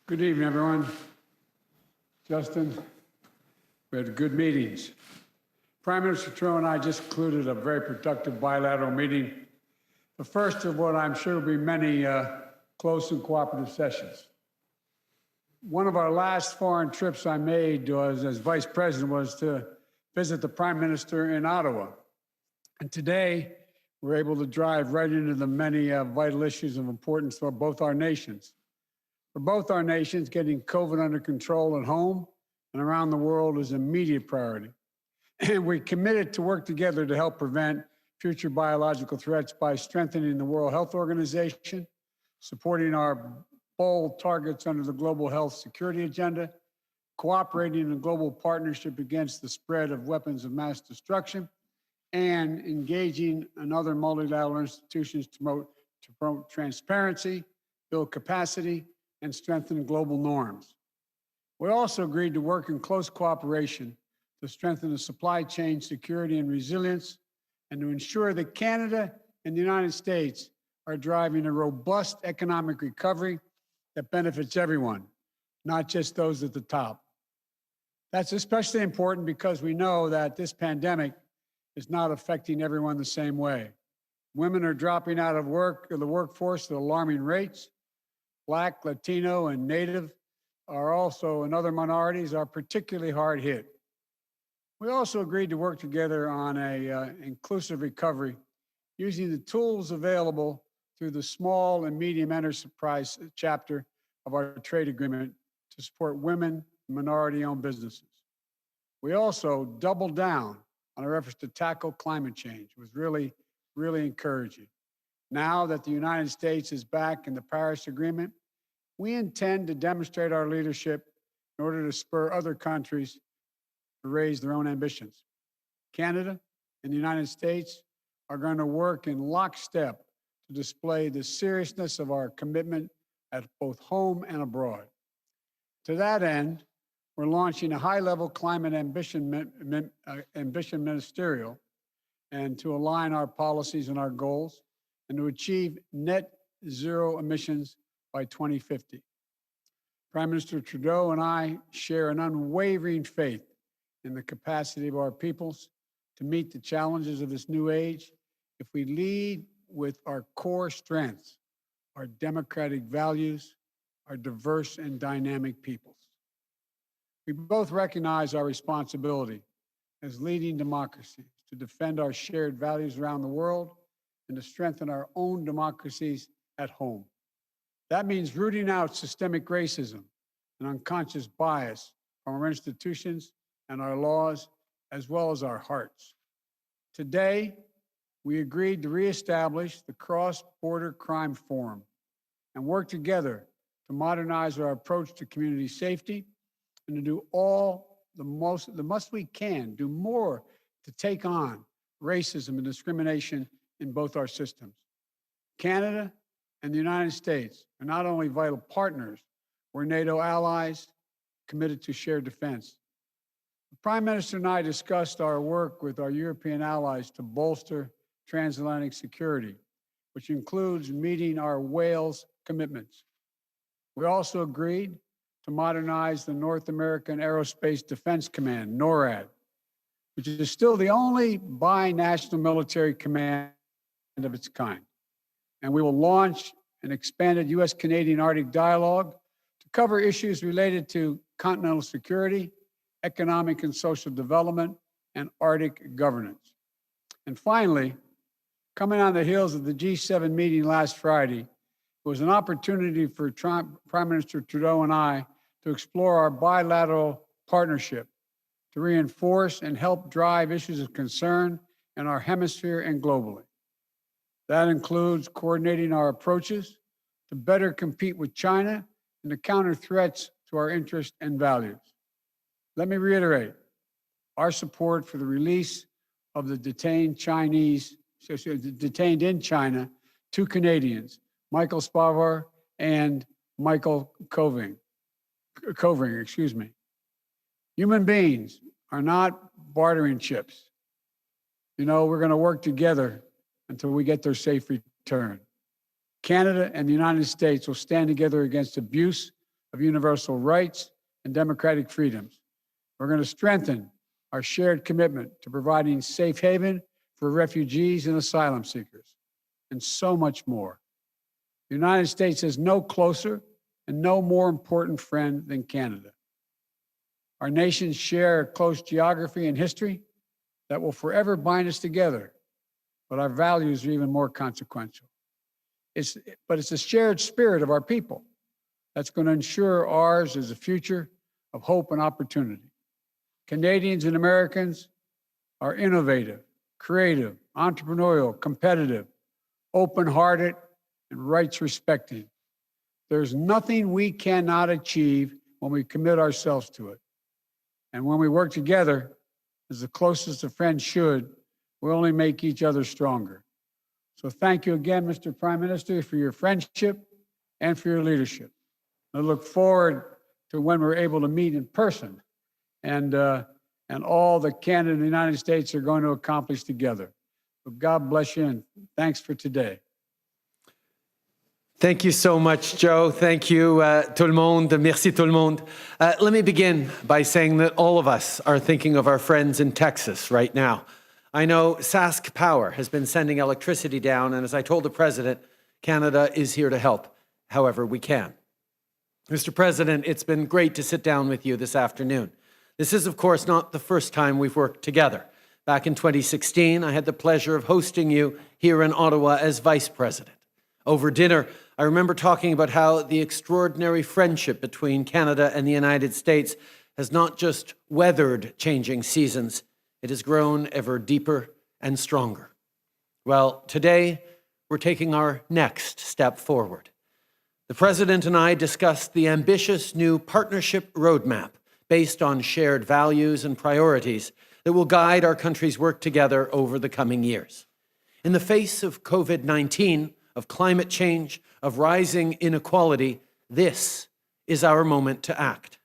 Good evening, everyone. Justin, we had good meetings. Prime Minister Trudeau and I just concluded a very productive bilateral meeting, the first of what I'm sure will be many close and cooperative sessions. One of our last foreign trips I made as Vice President was to visit the Prime Minister in Ottawa. And today, we're able to drive right into the many vital issues of importance for both our nations. For both our nations, getting COVID under control at home and around the world is an immediate priority. And we're committed to work together to help prevent future biological threats by strengthening the World Health Organization, supporting our bold targets under the Global Health Security Agenda, cooperating in a global partnership against the spread of weapons of mass destruction, and engaging in other multilateral institutions to promote transparency, build capacity, and strengthen global norms. We also agreed to work in close cooperation to strengthen the supply chain security and resilience, and to ensure that Canada and the United States are driving a robust economic recovery that benefits everyone, not just those at the top. That's especially important because we know that this pandemic is not affecting everyone the same way. Women are dropping out of the workforce at alarming rates. Black, Latino, and Native and other minorities are particularly hard hit. We also agreed to work together on an inclusive recovery using the tools available through the small and medium enterprise chapter of our trade agreement to support women and minority-owned businesses. We also doubled down on our efforts to tackle climate change. It was really encouraging. Now that the United States is back in the Paris Agreement, we intend to demonstrate our leadership in order to spur other countries to raise their own ambitions. Canada and the United States are going to work in lockstep to display the seriousness of our commitment at both home and abroad. To that end, we're launching a high-level climate ambition ministerial, and to align our policies and our goals, and to achieve net zero emissions by 2050. Prime Minister Trudeau and I share an unwavering faith in the capacity of our peoples to meet the challenges of this new age if we lead with our core strengths, our democratic values, our diverse and dynamic peoples. We both recognize our responsibility as leading democracies to defend our shared values around the world and to strengthen our own democracies at home. That means rooting out systemic racism and unconscious bias from our institutions and our laws, as well as our hearts. Today, we agreed to reestablish the Cross-Border Crime Forum and work together to modernize our approach to community safety and to do the most we can, do more to take on racism and discrimination in both our systems. Canada and the United States are not only vital partners, we're NATO allies committed to shared defense. The Prime Minister and I discussed our work with our European allies to bolster transatlantic security, which includes meeting our Wales commitments. We also agreed to modernize the North American Aerospace Defense Command, NORAD, which is still the only binational military command of its kind. And we will launch an expanded U.S.-Canadian Arctic dialogue to cover issues related to continental security, economic and social development, and Arctic governance. And finally, coming on the heels of the G7 meeting last Friday, it was an opportunity for Prime Minister Trudeau and I to explore our bilateral partnership to reinforce and help drive issues of concern in our hemisphere and globally. That includes coordinating our approaches to better compete with China and to counter threats to our interests and values. Let me reiterate our support for the release of the detained in China, two Canadians, Michael Spavor and Michael Coving. Human beings are not bartering chips. We're going to work together until we get their safe return. Canada and the United States will stand together against abuse of universal rights and democratic freedoms. We're going to strengthen our shared commitment to providing safe haven for refugees and asylum seekers, and so much more. The United States has no closer and no more important friend than Canada. Our nations share a close geography and history that will forever bind us together, but our values are even more consequential. It's the shared spirit of our people that's going to ensure ours is a future of hope and opportunity. Canadians and Americans are innovative, creative, entrepreneurial, competitive, open-hearted, and rights-respecting. There's nothing we cannot achieve when we commit ourselves to it. And when we work together, as the closest a friend should, we only make each other stronger. So thank you again, Mr. Prime Minister, for your friendship and for your leadership. I look forward to when we're able to meet in person and all that Canada and the United States are going to accomplish together. So God bless you, and thanks for today. Thank you so much, Joe. Thank you, tout le monde. Merci tout le monde. Let me begin by saying that all of us are thinking of our friends in Texas right now. I know Sask Power has been sending electricity down, and as I told the President, Canada is here to help however we can. Mr. President, it's been great to sit down with you this afternoon. This is, of course, not the first time we've worked together. Back in 2016, I had the pleasure of hosting you here in Ottawa as Vice President. Over dinner, I remember talking about how the extraordinary friendship between Canada and the United States has not just weathered changing seasons, it has grown ever deeper and stronger. Well, today, we're taking our next step forward. The President and I discussed the ambitious new partnership roadmap based on shared values and priorities that will guide our country's work together over the coming years. In the face of COVID-19, of climate change, of rising inequality, this is our moment to act.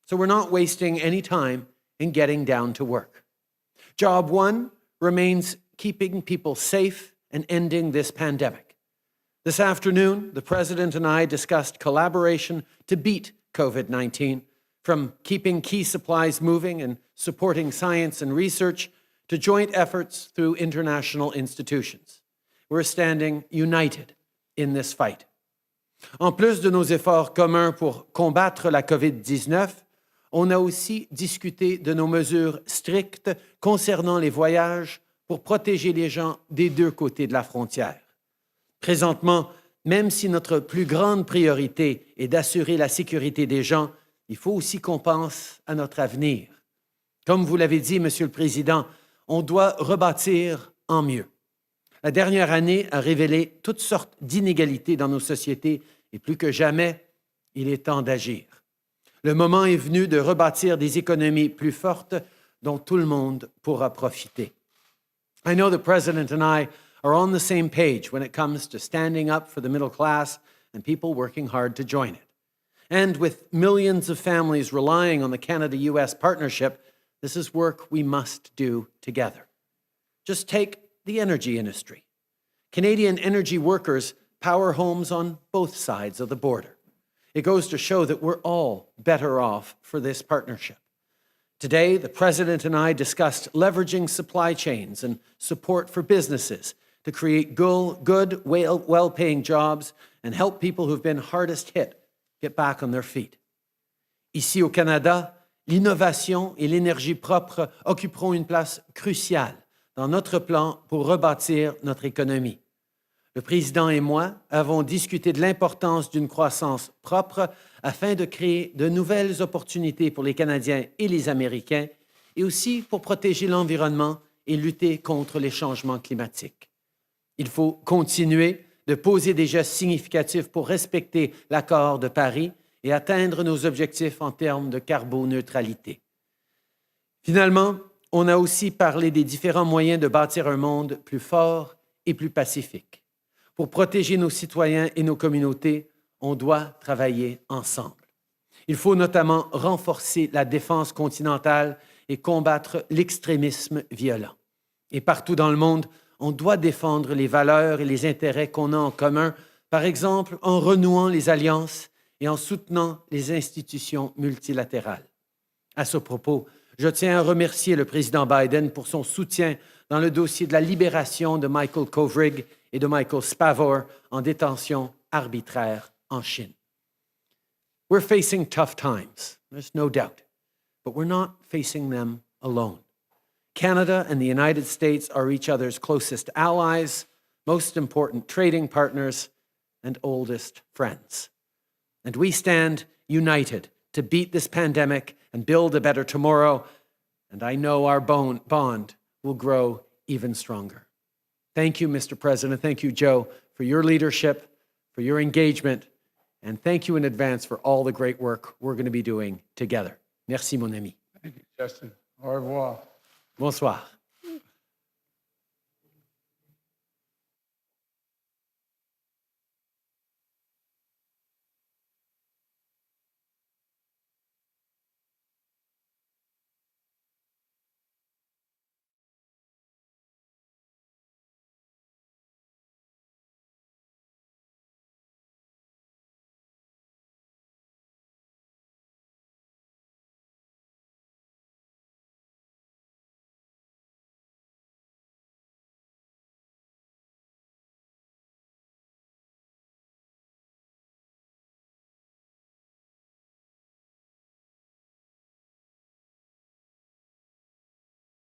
So we're not wasting any time in getting down to work. Job one remains keeping people safe and ending this pandemic. This afternoon, the President and I discussed collaboration to beat COVID-19, from keeping key supplies moving and supporting science and research to joint efforts through international institutions. We're standing united in this fight. En plus de nos efforts communs pour combattre la COVID-19, on a aussi discuté de nos mesures strictes concernant les voyages pour protéger les gens des deux côtés de la frontière. Présentement, même si notre plus grande priorité est d'assurer la sécurité des gens, il faut aussi qu'on pense à notre avenir. Comme vous l'avez dit, Monsieur le Président, on doit rebâtir en mieux. La dernière année a révélé toutes sortes d'inégalités dans nos sociétés et plus que jamais, il est temps d'agir. Le moment est venu de rebâtir des économies plus fortes dont tout le monde pourra profiter. I know the President and I are on the same page when it comes to standing up for the middle class and people working hard to join it. And with millions of families relying on the Canada-US partnership, this is work we must do together. Just take the energy industry. Canadian energy workers power homes on both sides of the border. It goes to show that we're all better off for this partnership. Today, the President and I discussed leveraging supply chains and support for businesses to create good, well-paying jobs and help people who've been hardest hit get back on their feet. Ici au Canada, l'innovation et l'énergie propre occuperont une place cruciale dans notre plan pour rebâtir notre économie. Le président et moi avons discuté de l'importance d'une croissance propre afin de créer de nouvelles opportunités pour les Canadiens et les Américains et aussi pour protéger l'environnement et lutter contre les changements climatiques. Il faut continuer de poser des gestes significatifs pour respecter l'accord de Paris et atteindre nos objectifs en termes de carboneutralité. Finalement, on a aussi parlé des différents moyens de bâtir un monde plus fort et plus pacifique. Pour protéger nos citoyens et nos communautés, on doit travailler ensemble. Il faut notamment renforcer la défense continentale et combattre l'extrémisme violent. Et partout dans le monde, on doit défendre les valeurs et les intérêts qu'on a en commun, par exemple en renouant les alliances et en soutenant les institutions multilatérales. À ce propos, je tiens à remercier le président Biden pour son soutien dans le dossier de la libération de Michael Kovrig et de Michael Spavor en détention arbitraire en Chine. We're facing tough times, there's no doubt, but we're not facing them alone. Canada and the United States are each other's closest allies, most important trading partners, and oldest friends. And we stand united to beat this pandemic and build a better tomorrow, and I know our bond will grow even stronger. Thank you, Mr. President. Thank you, Joe, for your leadership, for your engagement, and thank you in advance for all the great work we're going to be doing together. Merci, mon ami. Thank you, Justin. Au revoir. Bonsoir.